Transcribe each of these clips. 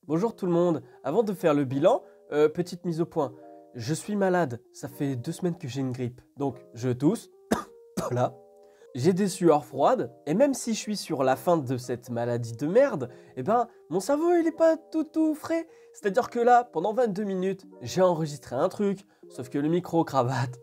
Bonjour tout le monde, avant de faire le bilan, petite mise au point. Je suis malade, ça fait 2 semaines que j'ai une grippe, donc je tousse, voilà. J'ai des sueurs froides, et même si je suis sur la fin de cette maladie de merde, eh ben, mon cerveau il est pas tout frais. C'est-à-dire que là, pendant 22 minutes, j'ai enregistré un truc, sauf que le micro-cravate,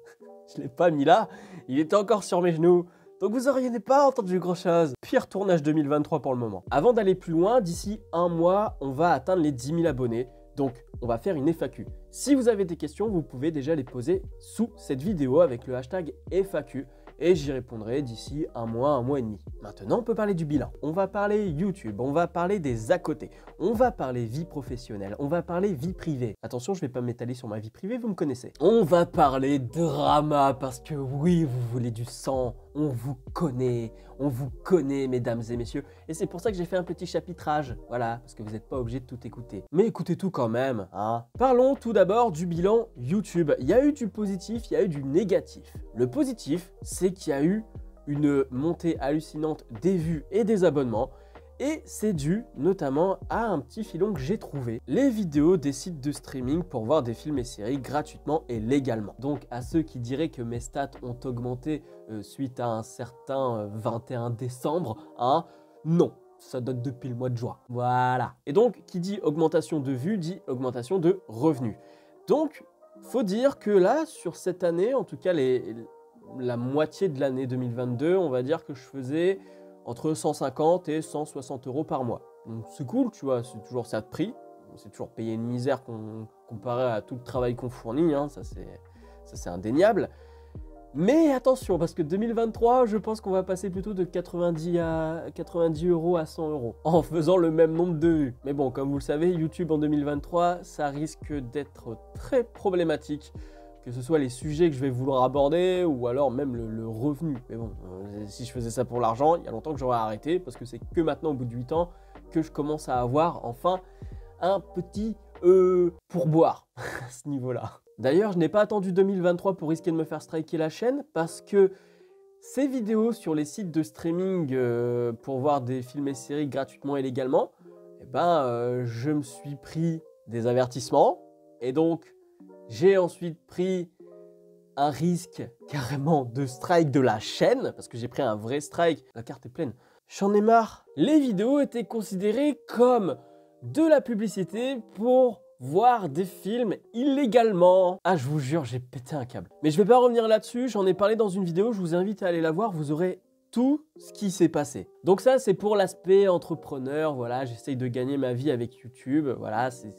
je l'ai pas mis là, il était encore sur mes genoux. Donc vous auriez pas entendu grand chose. Pire tournage 2023 pour le moment. Avant d'aller plus loin, d'ici un mois, on va atteindre les 10 000 abonnés. Donc on va faire une FAQ. Si vous avez des questions, vous pouvez déjà les poser sous cette vidéo avec le hashtag FAQ. Et j'y répondrai d'ici un mois et demi. Maintenant, on peut parler du bilan. On va parler YouTube, on va parler des à côté, on va parler vie professionnelle, on va parler vie privée. Attention, je vais pas m'étaler sur ma vie privée, vous me connaissez. On va parler drama parce que oui, vous voulez du sang, on vous connaît, mesdames et messieurs. Et c'est pour ça que j'ai fait un petit chapitrage, voilà, parce que vous n'êtes pas obligé de tout écouter. Mais écoutez tout quand même, hein. Parlons tout d'abord du bilan YouTube. Il y a eu du positif, il y a eu du négatif. Le positif, c'est qu'il y a eu une montée hallucinante des vues et des abonnements. Et c'est dû notamment à un petit filon que j'ai trouvé. Les vidéos des sites de streaming pour voir des films et séries gratuitement et légalement. Donc à ceux qui diraient que mes stats ont augmenté suite à un certain 21 décembre, hein, non. Ça date depuis le mois de juin. Voilà. Et donc, qui dit augmentation de vues, dit augmentation de revenus. Donc, faut dire que là, sur cette année, en tout cas la moitié de l'année 2022, on va dire que je faisais entre 150 et 160 euros par mois. Donc c'est cool, tu vois, c'est toujours ça de prix. C'est toujours payer une misère comparé à tout le travail qu'on fournit, hein, ça c'est indéniable. Mais attention, parce que 2023, je pense qu'on va passer plutôt de 90 euros à 100 euros en faisant le même nombre de vues. Mais bon, comme vous le savez, YouTube en 2023, ça risque d'être très problématique. Que ce soit les sujets que je vais vouloir aborder ou alors même le revenu. Mais bon, si je faisais ça pour l'argent, il y a longtemps que j'aurais arrêté parce que c'est que maintenant, au bout de 8 ans, que je commence à avoir enfin un petit pourboire à ce niveau-là. D'ailleurs, je n'ai pas attendu 2023 pour risquer de me faire striker la chaîne parce que ces vidéos sur les sites de streaming pour voir des films et séries gratuitement et légalement, eh ben, je me suis pris des avertissements et donc j'ai ensuite pris un risque carrément de strike de la chaîne, parce que j'ai pris un vrai strike. La carte est pleine. J'en ai marre. Les vidéos étaient considérées comme de la publicité pour voir des films illégalement. Ah, je vous jure, j'ai pété un câble. Mais je vais pas revenir là-dessus, j'en ai parlé dans une vidéo, je vous invite à aller la voir, vous aurez tout ce qui s'est passé. Donc ça, c'est pour l'aspect entrepreneur, voilà, j'essaye de gagner ma vie avec YouTube, voilà, c'est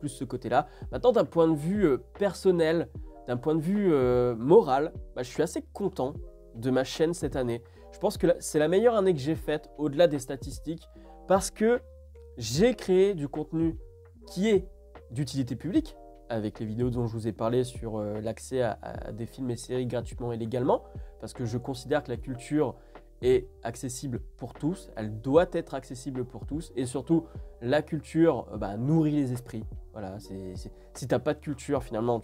plus ce côté-là. Maintenant, d'un point de vue personnel, d'un point de vue moral, bah, je suis assez content de ma chaîne cette année. Je pense que c'est la meilleure année que j'ai faite, au-delà des statistiques, parce que j'ai créé du contenu qui est d'utilité publique, avec les vidéos dont je vous ai parlé sur l'accès à des films et séries gratuitement et légalement, parce que je considère que la culture est accessible pour tous, elle doit être accessible pour tous, et surtout, la culture nourrit les esprits. Voilà, si t'as pas de culture, finalement,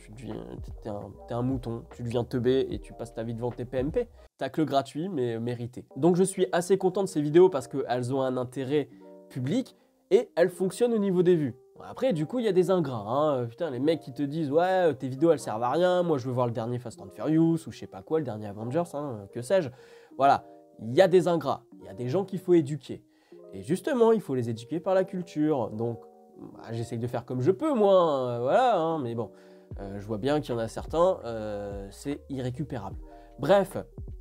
t'es un mouton, tu deviens teubé et tu passes ta vie devant tes PMP. T'as que le gratuit, mais mérité. Donc je suis assez content de ces vidéos parce qu'elles ont un intérêt public et elles fonctionnent au niveau des vues. Après, du coup, il y a des ingrats, hein. Putain, les mecs qui te disent « Ouais, tes vidéos, elles servent à rien. Moi, je veux voir le dernier Fast and Furious ou je sais pas quoi, le dernier Avengers, hein, que sais-je. » Voilà, il y a des ingrats. Il y a des gens qu'il faut éduquer. Et justement, il faut les éduquer par la culture. Donc, j'essaye de faire comme je peux, moi. Voilà, hein, mais bon, je vois bien qu'il y en a certains, c'est irrécupérable. Bref,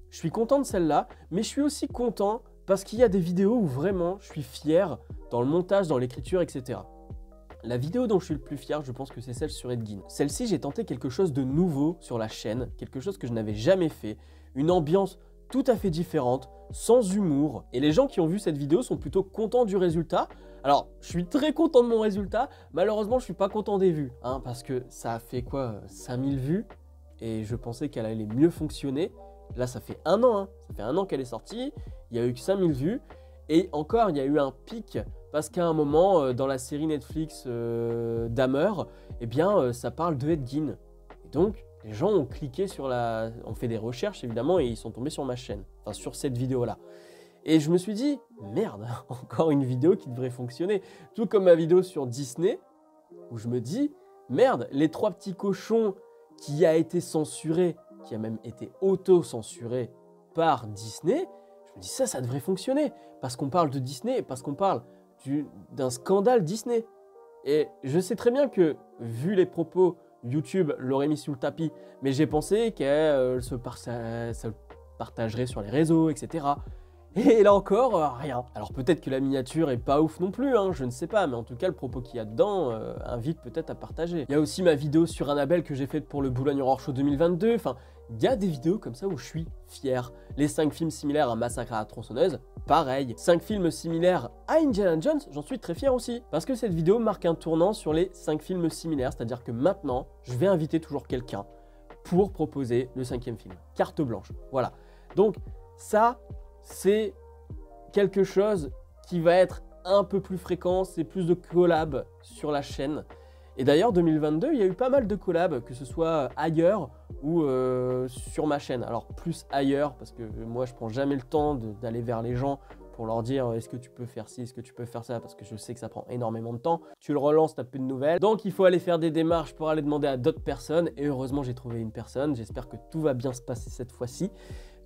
je suis content de celle-là, mais je suis aussi content parce qu'il y a des vidéos où vraiment, je suis fier dans le montage, dans l'écriture, etc. La vidéo dont je suis le plus fier, je pense que c'est celle sur Edgin. Celle-ci, j'ai tenté quelque chose de nouveau sur la chaîne, quelque chose que je n'avais jamais fait, une ambiance tout à fait différente, sans humour. Et les gens qui ont vu cette vidéo sont plutôt contents du résultat. Alors, je suis très content de mon résultat, malheureusement, je suis pas content des vues, hein, parce que ça a fait quoi, 5000 vues, et je pensais qu'elle allait mieux fonctionner. Là, ça fait un an, hein, ça fait un an qu'elle est sortie, il y a eu que 5000 vues, et encore, il y a eu un pic, parce qu'à un moment, dans la série Netflix Dahmer, eh bien, ça parle de Edgin. Et donc, les gens ont cliqué sur ont fait des recherches, évidemment, et ils sont tombés sur ma chaîne, enfin, sur cette vidéo-là. Et je me suis dit, merde, encore une vidéo qui devrait fonctionner. Tout comme ma vidéo sur Disney, où je me dis, merde, les 3 petits cochons qui a été censuré, qui a même été auto-censuré par Disney, je me dis ça devrait fonctionner. Parce qu'on parle de Disney, parce qu'on parle d'un scandale Disney. Et je sais très bien que, vu les propos, YouTube l'aurait mis sous le tapis, mais j'ai pensé qu'elle se partagerait sur les réseaux, etc. Et là encore, rien. Alors peut-être que la miniature est pas ouf non plus, hein, je ne sais pas, mais en tout cas le propos qu'il y a dedans invite peut-être à partager. Il y a aussi ma vidéo sur Annabelle que j'ai faite pour le Boulogne Horror Show 2022, enfin, il y a des vidéos comme ça où je suis fier. Les 5 films similaires à Massacre à la tronçonneuse, pareil. 5 films similaires à Indiana Jones, j'en suis très fier aussi. Parce que cette vidéo marque un tournant sur les 5 films similaires, c'est-à-dire que maintenant, je vais inviter toujours quelqu'un pour proposer le 5e film. Carte blanche, voilà. Donc ça, c'est quelque chose qui va être un peu plus fréquent, c'est plus de collabs sur la chaîne. Et d'ailleurs, 2022, il y a eu pas mal de collabs, que ce soit ailleurs ou sur ma chaîne. Alors plus ailleurs, parce que moi, je prends jamais le temps d'aller vers les gens pour leur dire est-ce que tu peux faire ci, est-ce que tu peux faire ça, parce que je sais que ça prend énormément de temps. Tu le relances, t'as plus de nouvelles. Donc il faut aller faire des démarches pour aller demander à d'autres personnes. Et heureusement, j'ai trouvé une personne. J'espère que tout va bien se passer cette fois-ci.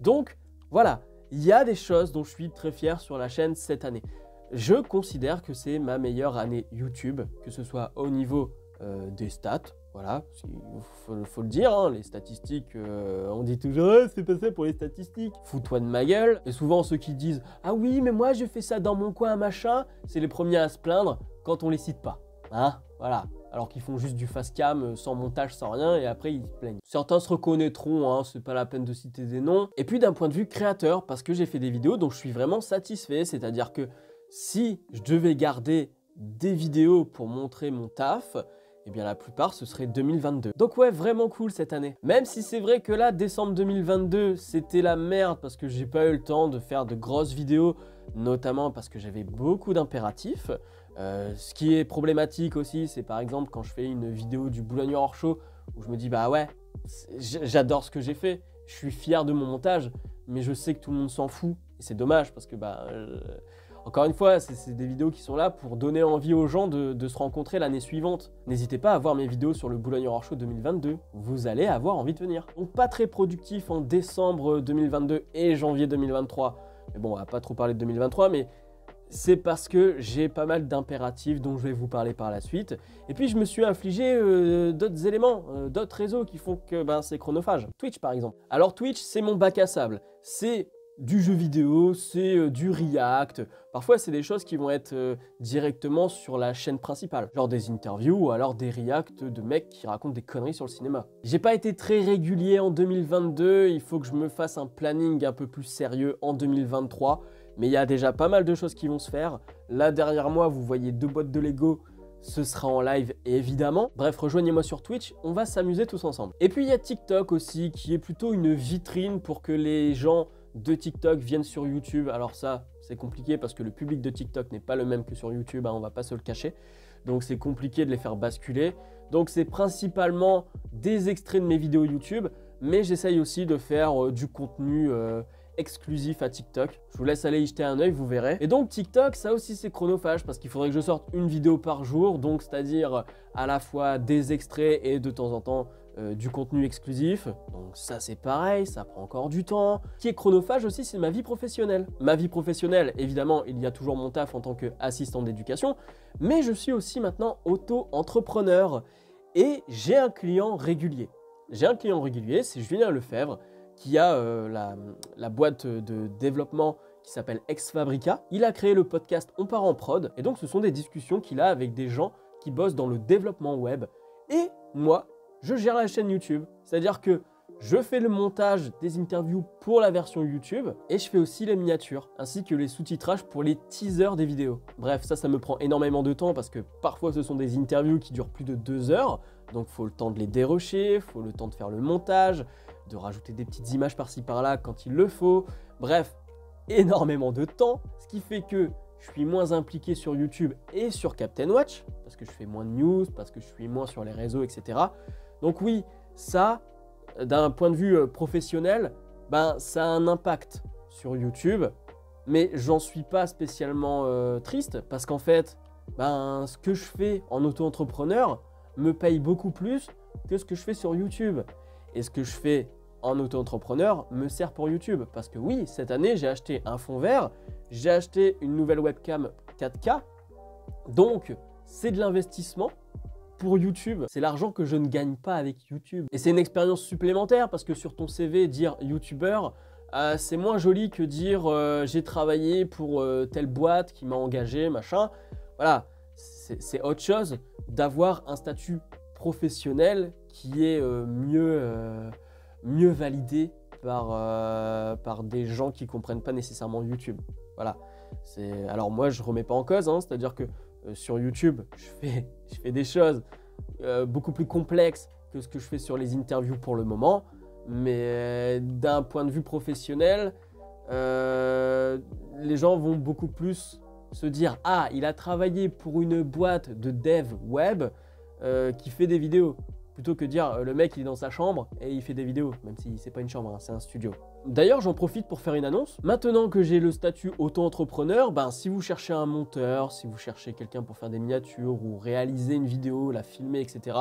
Donc voilà, il y a des choses dont je suis très fier sur la chaîne cette année. Je considère que c'est ma meilleure année YouTube, que ce soit au niveau des stats, voilà, il faut le dire, hein, les statistiques, on dit toujours ah, c'est pas ça pour les statistiques, fous-toi de ma gueule. Et souvent ceux qui disent ah oui mais moi je fais ça dans mon coin machin, c'est les premiers à se plaindre quand on les cite pas, hein, voilà. Alors qu'ils font juste du face cam, sans montage, sans rien, et après ils se plaignent. Certains se reconnaîtront, hein, c'est pas la peine de citer des noms. Et puis d'un point de vue créateur, parce que j'ai fait des vidéos dont je suis vraiment satisfait, c'est-à-dire que si je devais garder des vidéos pour montrer mon taf, eh bien la plupart ce serait 2022. Donc ouais, vraiment cool cette année. Même si c'est vrai que là, décembre 2022, c'était la merde parce que j'ai pas eu le temps de faire de grosses vidéos, notamment parce que j'avais beaucoup d'impératifs. Ce qui est problématique aussi, c'est par exemple quand je fais une vidéo du Boulogne Horror Show où je me dis bah ouais, j'adore ce que j'ai fait, je suis fier de mon montage, mais je sais que tout le monde s'en fout et c'est dommage parce que bah encore une fois, c'est des vidéos qui sont là pour donner envie aux gens de se rencontrer l'année suivante. N'hésitez pas à voir mes vidéos sur le Boulogne Horror Show 2022, vous allez avoir envie de venir. Donc pas très productif en décembre 2022 et janvier 2023, mais bon on va pas trop parler de 2023, mais c'est parce que j'ai pas mal d'impératifs dont je vais vous parler par la suite. Et puis je me suis infligé d'autres éléments, d'autres réseaux qui font que c'est chronophage. Twitch par exemple. Alors Twitch c'est mon bac à sable, c'est du jeu vidéo, c'est du react. Parfois c'est des choses qui vont être directement sur la chaîne principale. Genre des interviews ou alors des reacts de mecs qui racontent des conneries sur le cinéma. J'ai pas été très régulier en 2022, il faut que je me fasse un planning un peu plus sérieux en 2023. Mais il y a déjà pas mal de choses qui vont se faire. Là, derrière moi, vous voyez 2 boîtes de Lego. Ce sera en live, évidemment. Bref, rejoignez-moi sur Twitch. On va s'amuser tous ensemble. Et puis, il y a TikTok aussi, qui est plutôt une vitrine pour que les gens de TikTok viennent sur YouTube. Alors ça, c'est compliqué parce que le public de TikTok n'est pas le même que sur YouTube. Hein, on va pas se le cacher. Donc, c'est compliqué de les faire basculer. Donc, c'est principalement des extraits de mes vidéos YouTube. Mais j'essaye aussi de faire du contenu exclusif à TikTok. Je vous laisse aller y jeter un œil, vous verrez. Et donc TikTok, ça aussi c'est chronophage parce qu'il faudrait que je sorte une vidéo par jour, donc c'est-à-dire à la fois des extraits et de temps en temps du contenu exclusif. Donc ça c'est pareil, ça prend encore du temps. Ce qui est chronophage aussi, c'est ma vie professionnelle. Ma vie professionnelle, évidemment, il y a toujours mon taf en tant qu'assistant d'éducation, mais je suis aussi maintenant auto-entrepreneur et j'ai un client régulier. J'ai un client régulier, c'est Julien Lefebvre, qui a la boîte de développement qui s'appelle Ex Fabrica. Il a créé le podcast On part en prod, et donc ce sont des discussions qu'il a avec des gens qui bossent dans le développement web. Et moi, je gère la chaîne YouTube, c'est-à-dire que je fais le montage des interviews pour la version YouTube, et je fais aussi les miniatures, ainsi que les sous-titrages pour les teasers des vidéos. Bref, ça me prend énormément de temps, parce que parfois ce sont des interviews qui durent plus de 2 heures, donc il faut le temps de les dérocher, il faut le temps de faire le montage, de rajouter des petites images par-ci par-là quand il le faut. Bref, énormément de temps, ce qui fait que je suis moins impliqué sur YouTube et sur Captain Watch, parce que je fais moins de news, parce que je suis moins sur les réseaux, etc. Donc oui, ça, d'un point de vue professionnel, ça a un impact sur YouTube, Mais j'en suis pas spécialement triste parce qu'en fait, ben, ce que je fais en auto-entrepreneur me paye beaucoup plus que ce que je fais sur YouTube. Et ce que je fais en auto-entrepreneur me sert pour YouTube. Parce que oui, cette année, j'ai acheté un fond vert, j'ai acheté une nouvelle webcam 4K. Donc, c'est de l'investissement pour YouTube. C'est l'argent que je ne gagne pas avec YouTube. Et c'est une expérience supplémentaire parce que sur ton CV, dire YouTuber, c'est moins joli que dire j'ai travaillé pour telle boîte qui m'a engagé, machin. Voilà, c'est autre chose d'avoir un statut professionnel qui est mieux validé par des gens qui ne comprennent pas nécessairement YouTube. Voilà. Alors moi, je ne remets pas en cause, hein, c'est-à-dire que sur YouTube, je fais des choses beaucoup plus complexes que ce que je fais sur les interviews pour le moment. Mais d'un point de vue professionnel, les gens vont beaucoup plus se dire « Ah, il a travaillé pour une boîte de dev web qui fait des vidéos ». Plutôt que dire le mec il est dans sa chambre et il fait des vidéos, même si c'est pas une chambre, hein, c'est un studio. D'ailleurs, j'en profite pour faire une annonce. Maintenant que j'ai le statut auto-entrepreneur, ben, si vous cherchez un monteur, si vous cherchez quelqu'un pour faire des miniatures ou réaliser une vidéo, la filmer, etc.,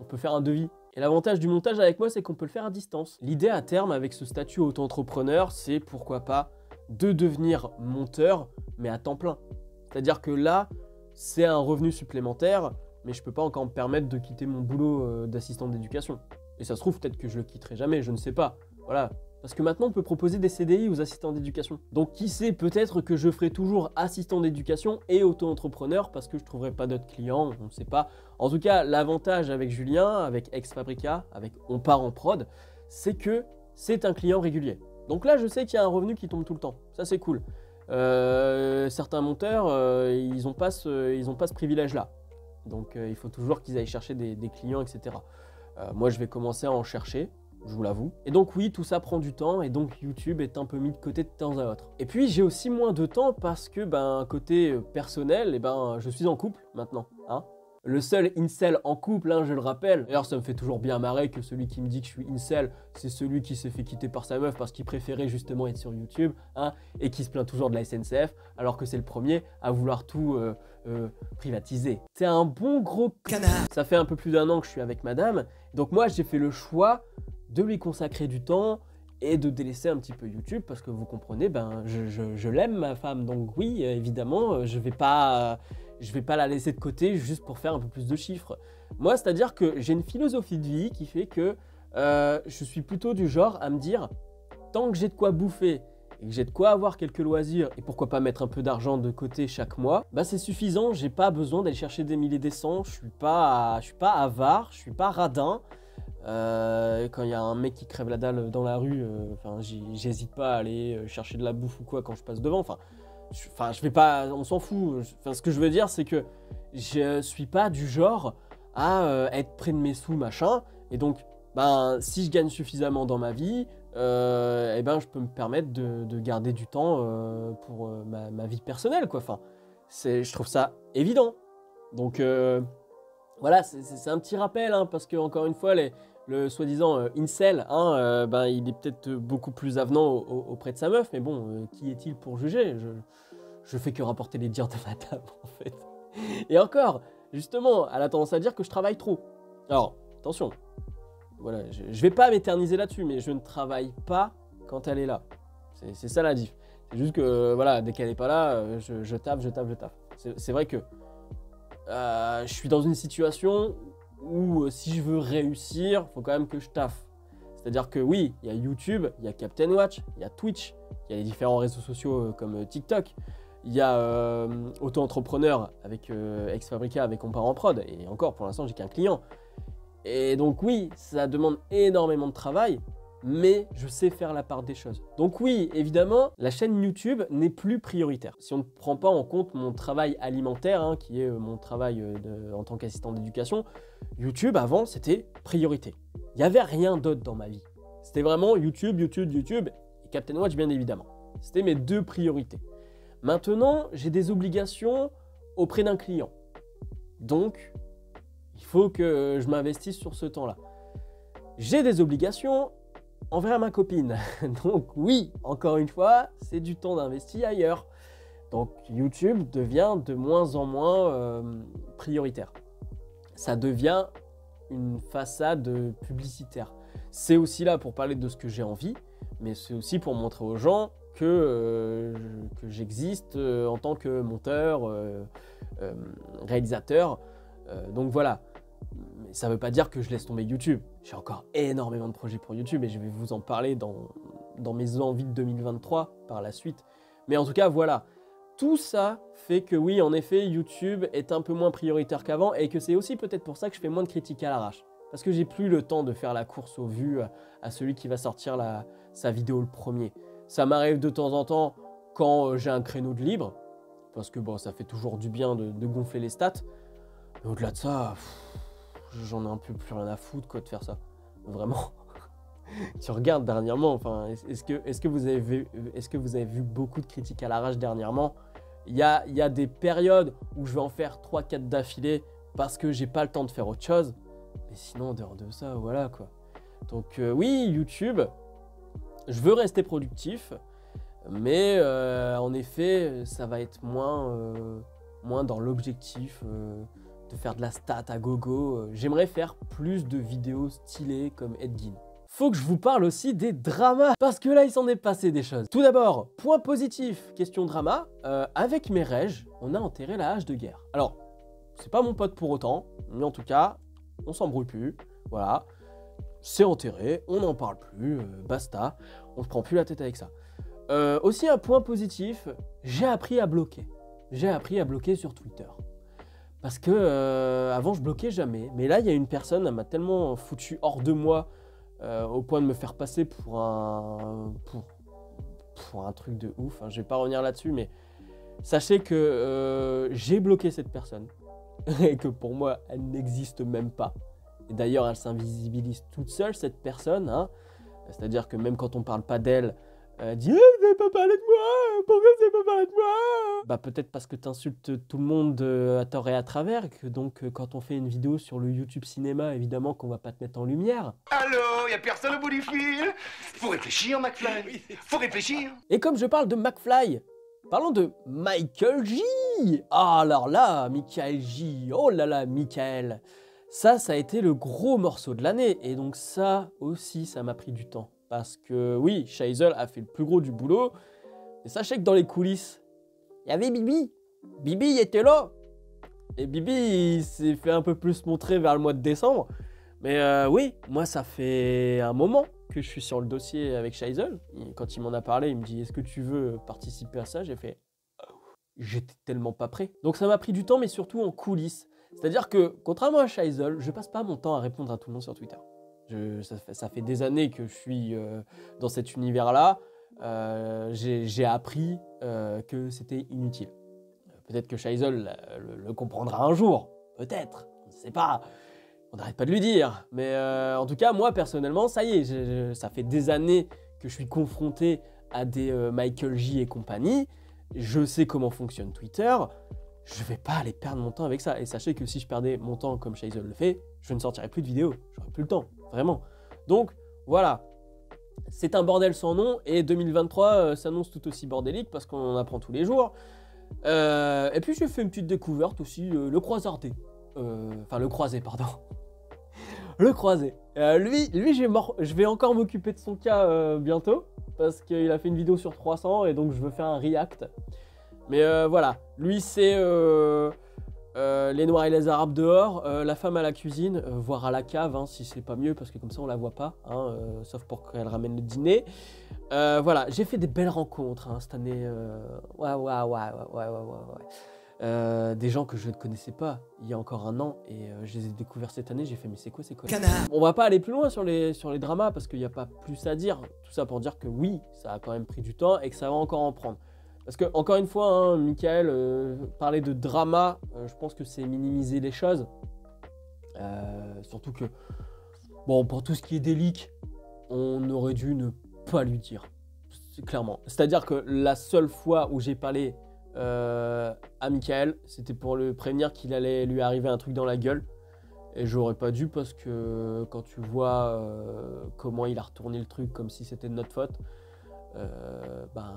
on peut faire un devis. Et l'avantage du montage avec moi, c'est qu'on peut le faire à distance. L'idée à terme avec ce statut auto-entrepreneur, c'est pourquoi pas de devenir monteur, mais à temps plein. C'est-à-dire que là, c'est un revenu supplémentaire, mais je peux pas encore me permettre de quitter mon boulot d'assistant d'éducation. Et ça se trouve, peut-être que je le quitterai jamais, je ne sais pas. Voilà. Parce que maintenant, on peut proposer des CDI aux assistants d'éducation. Donc qui sait, peut-être que je ferai toujours assistant d'éducation et auto-entrepreneur parce que je trouverai pas d'autres clients, on ne sait pas. En tout cas, l'avantage avec Julien, avec Ex Fabrica, avec On part en prod, c'est que c'est un client régulier. Donc là, je sais qu'il y a un revenu qui tombe tout le temps. Ça, c'est cool. Certains monteurs, ils n'ont pas ce privilège-là. Donc il faut toujours qu'ils aillent chercher des clients, etc. Moi, je vais commencer à en chercher, je vous l'avoue. Et donc oui, tout ça prend du temps et donc YouTube est un peu mis de côté de temps à autre. Et puis j'ai aussi moins de temps parce que côté personnel, je suis en couple maintenant. Hein. Le seul incel en couple, hein, je le rappelle. D'ailleurs, ça me fait toujours bien marrer que celui qui me dit que je suis incel, c'est celui qui s'est fait quitter par sa meuf parce qu'il préférait justement être sur YouTube, hein, et qui se plaint toujours de la SNCF, alors que c'est le premier à vouloir tout privatiser. C'est un bon gros canard. Ça fait un peu plus d'1 an que je suis avec madame, donc moi j'ai fait le choix de lui consacrer du temps et de délaisser un petit peu YouTube parce que vous comprenez, je l'aime ma femme, donc oui, évidemment, je vais pas la laisser de côté juste pour faire un peu plus de chiffres. Moi, c'est-à-dire que j'ai une philosophie de vie qui fait que je suis plutôt du genre à me dire, tant que j'ai de quoi bouffer et que j'ai de quoi avoir quelques loisirs et pourquoi pas mettre un peu d'argent de côté chaque mois, c'est suffisant, j'ai pas besoin d'aller chercher des milliers et des cents, je suis pas avare, je suis pas radin. Quand il y a un mec qui crève la dalle dans la rue, j'hésite pas à aller chercher de la bouffe ou quoi quand je passe devant. Je vais pas, on s'en fout. Ce que je veux dire, c'est que je suis pas du genre à être près de mes sous, machin. Et donc, si je gagne suffisamment dans ma vie, je peux me permettre de garder du temps pour ma vie personnelle, quoi. Je trouve ça évident. Donc, voilà, c'est un petit rappel, hein, parce que encore une fois, le soi-disant incel, hein, il est peut-être beaucoup plus avenant auprès de sa meuf, mais bon, qui est-il pour juger? Je fais que rapporter les dires de madame, en fait. Et encore, justement, elle a tendance à dire que je travaille trop. Alors, attention, voilà, je vais pas m'éterniser là-dessus, mais je ne travaille pas quand elle est là. C'est ça la diff. C'est juste que, voilà, dès qu'elle n'est pas là, je taffe. C'est vrai que je suis dans une situation où si je veux réussir, il faut quand même que je taffe. C'est-à-dire que oui, il y a YouTube, il y a Captain Watch, il y a Twitch, il y a les différents réseaux sociaux comme TikTok, il y a auto-entrepreneur avec Ex Fabrica, avec On part en prod, et encore pour l'instant j'ai qu'un client. Et donc oui, ça demande énormément de travail, mais je sais faire la part des choses. Donc oui, évidemment, la chaîne YouTube n'est plus prioritaire. Si on ne prend pas en compte mon travail alimentaire, hein, qui est mon travail en tant qu'assistant d'éducation, YouTube avant c'était priorité. Il n'y avait rien d'autre dans ma vie. C'était vraiment YouTube et Captain Watch bien évidemment. C'était mes 2 priorités. Maintenant, j'ai des obligations auprès d'un client. Donc, il faut que je m'investisse sur ce temps-là. J'ai des obligations envers ma copine. Donc oui, encore une fois, c'est du temps d'investi ailleurs. Donc YouTube devient de moins en moins prioritaire. Ça devient une façade publicitaire. C'est aussi là pour parler de ce que j'ai envie, mais c'est aussi pour montrer aux gens que j'existe en tant que monteur, réalisateur. Donc voilà. Mais ça ne veut pas dire que je laisse tomber YouTube. J'ai encore énormément de projets pour YouTube et je vais vous en parler dans mes envies de 2023 par la suite. Mais en tout cas, voilà. Tout ça fait que oui, en effet, YouTube est un peu moins prioritaire qu'avant et que c'est aussi peut-être pour ça que je fais moins de critiques à l'arrache. Parce que j'ai plus le temps de faire la course aux vues à celui qui va sortir sa vidéo le premier. Ça m'arrive de temps en temps quand j'ai un créneau de libre, parce que bon, ça fait toujours du bien de gonfler les stats. Mais au-delà de ça, j'en ai un peu plus rien à foutre quoi, de faire ça. Vraiment. Tu regardes dernièrement, enfin, est-ce que vous avez vu beaucoup de critiques à l'arrache dernièrement? Il y a des périodes où je vais en faire 3-4 d'affilée parce que j'ai pas le temps de faire autre chose. Mais sinon, en dehors de ça, voilà quoi. Donc oui, YouTube, je veux rester productif, mais en effet, ça va être moins dans l'objectif de faire de la stat à gogo. J'aimerais faire plus de vidéos stylées comme Edgin. Faut que je vous parle aussi des dramas, parce que là, il s'en est passé des choses. Tout d'abord, point positif, question drama, avec mes règes, on a enterré la hache de guerre. Alors, c'est pas mon pote pour autant, mais en tout cas, on s'embrouille plus, voilà. C'est enterré, on n'en parle plus, basta, on se prend plus la tête avec ça. Aussi un point positif, j'ai appris à bloquer. J'ai appris à bloquer sur Twitter. Parce que avant, je bloquais jamais, mais là, il y a une personne, elle m'a tellement foutu hors de moi, au point de me faire passer pour un truc de ouf. Hein. Je vais pas revenir là-dessus, mais sachez que j'ai bloqué cette personne et que pour moi, elle n'existe même pas. Et d'ailleurs, elle s'invisibilise toute seule, cette personne. Hein. C'est-à-dire que même quand on parle pas d'elle, elle dit vous n'avez pas parlé de moi, pourquoi vous n'avez pas parlé de moi? Bah peut-être parce que tu insultes tout le monde à tort et à travers, que donc quand on fait une vidéo sur le YouTube cinéma, évidemment qu'on va pas te mettre en lumière. Allô, y a personne au bout du fil? Faut réfléchir, McFly. Faut réfléchir. Et comme je parle de McFly, parlons de Michael J. Ah alors là, Michael J. Oh là là, Michael. Ça a été le gros morceau de l'année. Et donc ça aussi, ça m'a pris du temps. Parce que oui, Shaisel a fait le plus gros du boulot. Et sachez que dans les coulisses, il y avait Bibi. Bibi il était là. Et Bibi, il s'est fait un peu plus montrer vers le mois de décembre. Mais oui, moi ça fait un moment que je suis sur le dossier avec Shaisel. Quand il m'en a parlé, il me dit « Est-ce que tu veux participer à ça ?» J'ai fait « J'étais tellement pas prêt. » Donc ça m'a pris du temps, mais surtout en coulisses. C'est-à-dire que, contrairement à Shaisel, je passe pas mon temps à répondre à tout le monde sur Twitter. Ça fait des années que je suis dans cet univers-là. J'ai appris que c'était inutile. Peut-être que Shaisel le comprendra un jour. Peut-être. On ne sait pas. On n'arrête pas de lui dire. Mais en tout cas, moi, personnellement, ça y est. Ça fait des années que je suis confronté à des Michael J et compagnie. Je sais comment fonctionne Twitter. Je vais pas aller perdre mon temps avec ça. Et sachez que si je perdais mon temps comme Shaisel le fait, je ne sortirais plus de vidéos. J'aurais plus le temps. Vraiment. Donc, voilà. C'est un bordel sans nom. Et 2023 s'annonce tout aussi bordélique parce qu'on en apprend tous les jours. Et puis, j'ai fait une petite découverte aussi. Le croisardé. Enfin, le croisé, pardon. Le croisé. Lui je vais encore m'occuper de son cas bientôt. Parce qu'il a fait une vidéo sur 300 et donc je veux faire un react. Mais voilà, lui c'est les Noirs et les Arabes dehors, la femme à la cuisine, voire à la cave hein, si c'est pas mieux parce que comme ça on la voit pas, hein, sauf pour qu'elle ramène le dîner. Voilà, j'ai fait des belles rencontres hein, cette année. Ouais. Des gens que je ne connaissais pas il y a encore un an et je les ai découverts cette année, j'ai fait mais c'est quoi ces conneries? On va pas aller plus loin sur les dramas parce qu'il n'y a pas plus à dire, tout ça pour dire que oui, ça a quand même pris du temps et que ça va encore en prendre. Parce que, encore une fois, hein, Michael, parler de drama, je pense que c'est minimiser les choses. Surtout que, bon, pour tout ce qui est des leaks, on aurait dû ne pas lui dire. Clairement. C'est-à-dire que la seule fois où j'ai parlé à Michael, c'était pour le prévenir qu'il allait lui arriver un truc dans la gueule. Et j'aurais pas dû parce que quand tu vois comment il a retourné le truc comme si c'était de notre faute, ben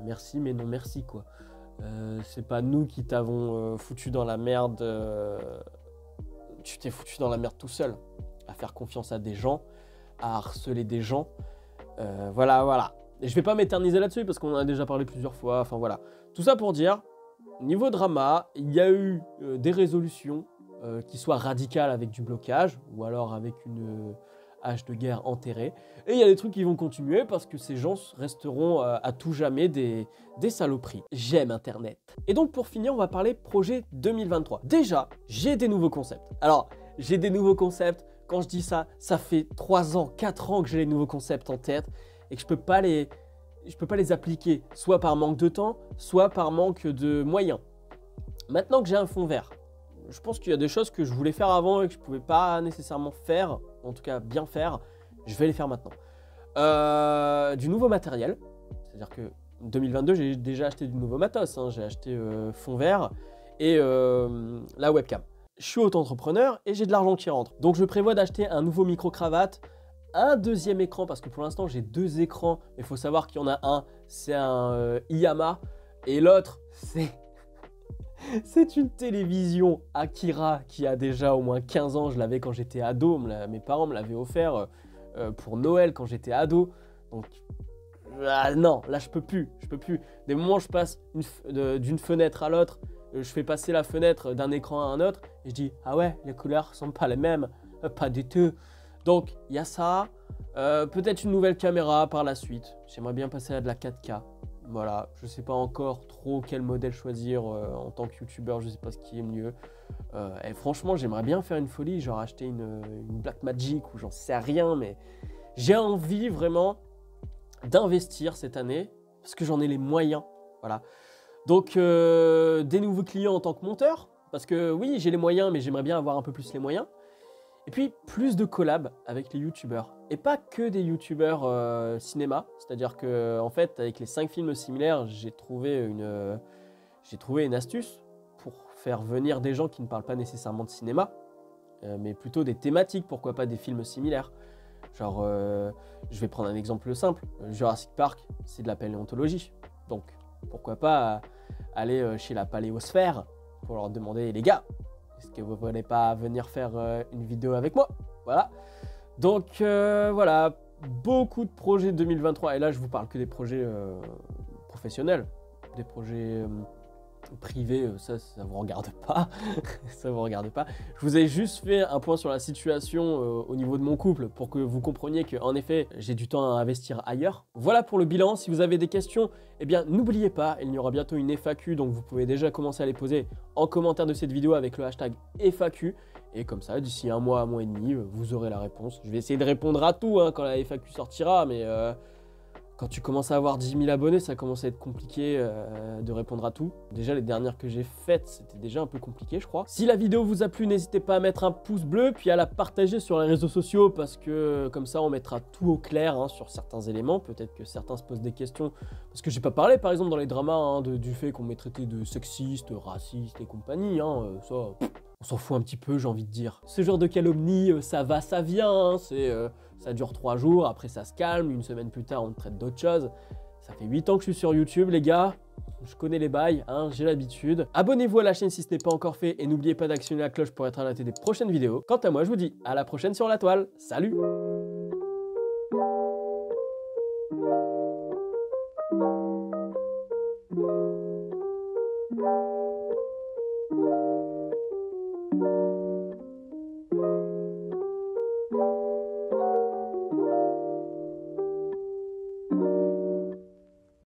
merci mais non merci quoi. C'est pas nous qui t'avons foutu dans la merde, tu t'es foutu dans la merde tout seul, à faire confiance à des gens, à harceler des gens, voilà. Et je vais pas m'éterniser là-dessus parce qu'on en a déjà parlé plusieurs fois, enfin voilà. Tout ça pour dire, niveau drama, il y a eu des résolutions qui soient radicales avec du blocage ou alors avec une hache de guerre enterrée. Et il y a des trucs qui vont continuer parce que ces gens resteront à tout jamais des saloperies. J'aime Internet. Et donc pour finir, on va parler projet 2023. Déjà, j'ai des nouveaux concepts. Alors, j'ai des nouveaux concepts. Quand je dis ça, ça fait 3 ans, 4 ans que j'ai les nouveaux concepts en tête et que je peux pas les appliquer, soit par manque de temps, soit par manque de moyens. Maintenant que j'ai un fond vert, je pense qu'il y a des choses que je voulais faire avant et que je ne pouvais pas nécessairement faire, en tout cas bien faire, je vais les faire maintenant. Du nouveau matériel, c'est-à-dire que 2022, j'ai déjà acheté du nouveau matos, hein. J'ai acheté fond vert et la webcam. Je suis auto-entrepreneur et j'ai de l'argent qui rentre. Donc je prévois d'acheter un nouveau micro-cravate, un deuxième écran, parce que pour l'instant j'ai 2 écrans, mais il faut savoir qu'il y en a un, c'est un Yamaha, et l'autre, c'est une télévision Akira qui a déjà au moins 15 ans. Je l'avais quand j'étais ado, mes parents me l'avaient offert pour Noël quand j'étais ado. Donc non, là je peux plus. Des moments je passe d'une fenêtre à l'autre, je fais passer la fenêtre d'un écran à un autre, et je dis ah ouais, les couleurs sont pas les mêmes, pas du tout. Donc il y a ça, peut-être une nouvelle caméra par la suite. J'aimerais bien passer à de la 4K. Voilà, je sais pas encore trop quel modèle choisir en tant que youtubeur, je sais pas ce qui est mieux. Et franchement, j'aimerais bien faire une folie, genre acheter une Blackmagic ou j'en sais rien, mais j'ai envie vraiment d'investir cette année parce que j'en ai les moyens. Voilà. Donc, des nouveaux clients en tant que monteur, parce que oui, j'ai les moyens, mais j'aimerais bien avoir un peu plus les moyens. Et puis, plus de collabs avec les youtubeurs. Et pas que des youtubeurs cinéma. C'est-à-dire que, en fait, avec les 5 films similaires, j'ai trouvé une astuce pour faire venir des gens qui ne parlent pas nécessairement de cinéma, mais plutôt des thématiques, pourquoi pas des films similaires. Genre, je vais prendre un exemple simple. Jurassic Park, c'est de la paléontologie. Donc, pourquoi pas aller chez la paléosphère pour leur demander, les gars, est-ce que vous ne voulez pas venir faire une vidéo avec moi? Voilà. Donc voilà, beaucoup de projets 2023. Et là, je vous parle que des projets professionnels, des projets privés. Ça vous regarde pas. Ça vous regarde pas. Je vous ai juste fait un point sur la situation au niveau de mon couple pour que vous compreniez qu'en effet, j'ai du temps à investir ailleurs. Voilà pour le bilan. Si vous avez des questions, eh bien, n'oubliez pas, il y aura bientôt une FAQ, donc vous pouvez déjà commencer à les poser en commentaire de cette vidéo avec le hashtag FAQ. Et comme ça, d'ici un mois et demi, vous aurez la réponse. Je vais essayer de répondre à tout quand la FAQ sortira, mais quand tu commences à avoir 10 000 abonnés, ça commence à être compliqué de répondre à tout. Déjà, les dernières que j'ai faites, c'était déjà un peu compliqué, je crois. Si la vidéo vous a plu, n'hésitez pas à mettre un pouce bleu, puis à la partager sur les réseaux sociaux, parce que comme ça, on mettra tout au clair sur certains éléments. Peut-être que certains se posent des questions, parce que j'ai pas parlé, par exemple, dans les dramas, du fait qu'on m'ait traité de sexiste, raciste et compagnie. Ça, on s'en fout un petit peu, j'ai envie de dire. Ce genre de calomnie, ça va, ça vient, ça dure 3 jours, après ça se calme, une semaine plus tard on traite d'autres choses. Ça fait 8 ans que je suis sur YouTube les gars, je connais les bails, j'ai l'habitude. Abonnez-vous à la chaîne si ce n'est pas encore fait et n'oubliez pas d'actionner la cloche pour être alerté des prochaines vidéos. Quant à moi je vous dis à la prochaine sur la toile, salut!